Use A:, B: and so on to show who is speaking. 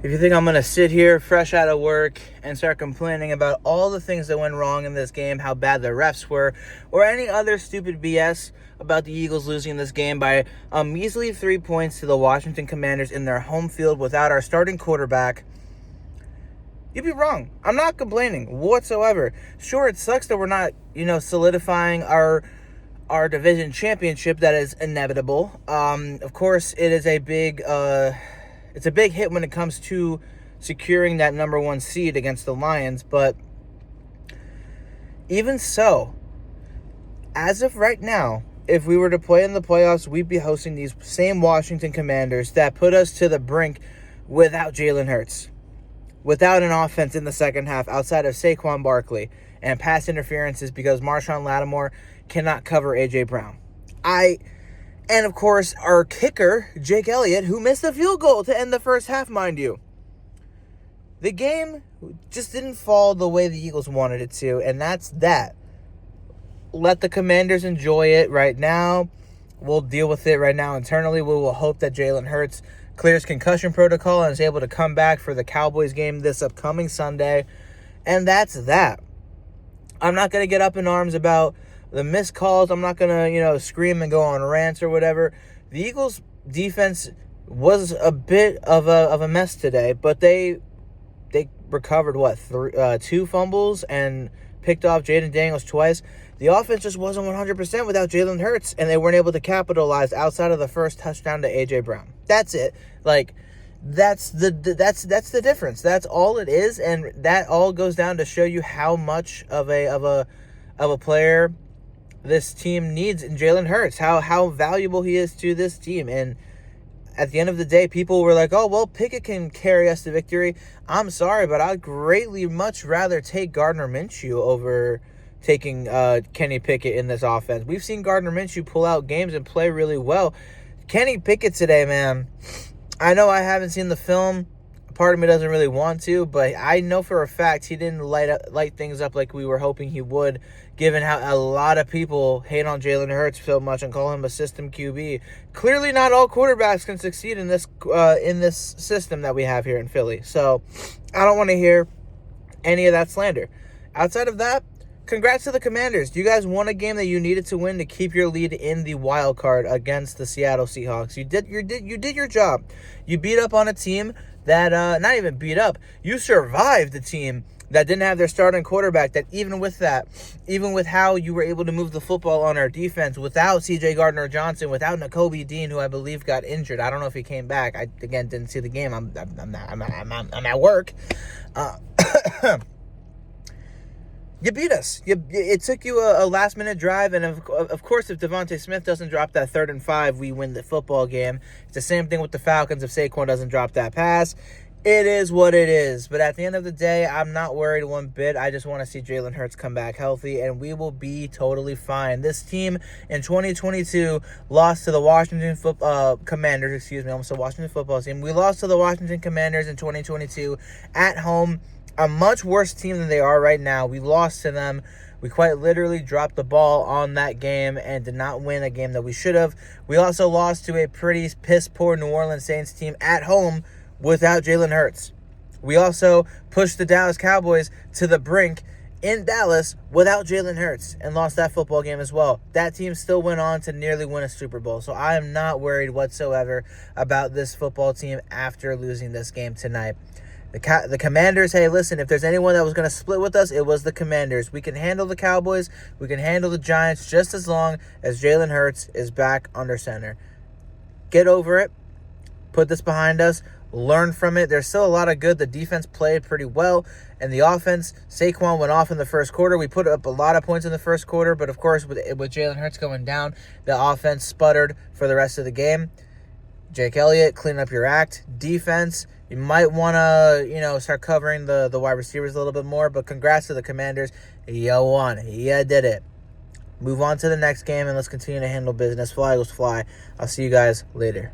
A: If you think I'm going to sit here fresh out of work and start complaining about all the things that went wrong in this game, how bad the refs were, or any other stupid BS about the Eagles losing this game by a measly 3 points to the Washington Commanders in their home field without our starting quarterback, you'd be wrong. I'm not complaining whatsoever. Sure, it sucks that we're not, solidifying our division championship. That is inevitable. Of course, it is a big... It's a big hit when it comes to securing that number one seed against the Lions, but even so, as of right now, if we were to play in the playoffs, we'd be hosting these same Washington Commanders that put us to the brink without Jalen Hurts, without an offense in the second half outside of Saquon Barkley and pass interferences because Marshawn Lattimore cannot cover A.J. Brown. And, of course, our kicker, Jake Elliott, who missed a field goal to end the first half, mind you. The game just didn't fall the way the Eagles wanted it to, and that's that. Let the Commanders enjoy it right now. We'll deal with it right now internally. We will hope that Jalen Hurts clears concussion protocol and is able to come back for the Cowboys game this upcoming Sunday. And that's that. I'm not going to get up in arms about the missed calls. I'm not going to, scream and go on rants or whatever. The Eagles' defense was a bit of a mess today, but they recovered, 2 fumbles and picked off Jaden Daniels twice. The offense just wasn't 100% without Jalen Hurts, and they weren't able to capitalize outside of the first touchdown to A.J. Brown. That's it. That's the difference. That's all it is, and that all goes down to show you how much of a player this team needs in Jalen Hurts, how valuable he is to this team. And at the end of the day, people were like, oh, well, Pickett can carry us to victory. I'm sorry, but I'd greatly much rather take Gardner Minshew over taking Kenny Pickett in this offense. We've seen Gardner Minshew pull out games and play really well. Kenny Pickett today, man, I know I haven't seen the film. Part of me doesn't really want to, but I know for a fact he didn't light things up like we were hoping he would, given how a lot of people hate on Jalen Hurts so much and call him a system QB. Clearly not all quarterbacks can succeed in this system that we have here in Philly. So I don't want to hear any of that slander. Outside of that, congrats to the Commanders. You guys won a game that you needed to win to keep your lead in the wild card against the Seattle Seahawks. You did your job. You beat up on a team that, not even beat up, you survived the team that didn't have their starting quarterback, that even with how you were able to move the football on our defense without C.J. Gardner-Johnson, without Nakobe Dean, who I believe got injured. I don't know if he came back. I, again, didn't see the game. I'm at work. You beat us. It took you a last-minute drive, and of course, if Devontae Smith doesn't drop that 3rd and 5, we win the football game. It's the same thing with the Falcons if Saquon doesn't drop that pass. It is what it is. But at the end of the day, I'm not worried one bit. I just want to see Jalen Hurts come back healthy, and we will be totally fine. This team in 2022 lost to the Washington Commanders. I almost said Washington football team. We lost to the Washington Commanders in 2022 at home. A much worse team than they are right now. We lost to them. We quite literally dropped the ball on that game and did not win a game that we should have. We also lost to a pretty piss-poor New Orleans Saints team at home without Jalen Hurts. We also pushed the Dallas Cowboys to the brink in Dallas without Jalen Hurts and lost that football game as well. That team still went on to nearly win a Super Bowl. So I am not worried whatsoever about this football team after losing this game tonight. The Commanders, hey, listen, if there's anyone that was going to split with us, it was the Commanders. We can handle the Cowboys. We can handle the Giants just as long as Jalen Hurts is back under center. Get over it. Put this behind us. Learn from it. There's still a lot of good. The defense played pretty well. And the offense, Saquon went off in the first quarter. We put up a lot of points in the first quarter. But, of course, with Jalen Hurts going down, the offense sputtered for the rest of the game. Jake Elliott, clean up your act. Defense, you might want to, start covering the wide receivers a little bit more. But congrats to the Commanders. You won. You did it. Move on to the next game, and let's continue to handle business. Fly, Eagles, fly. I'll see you guys later.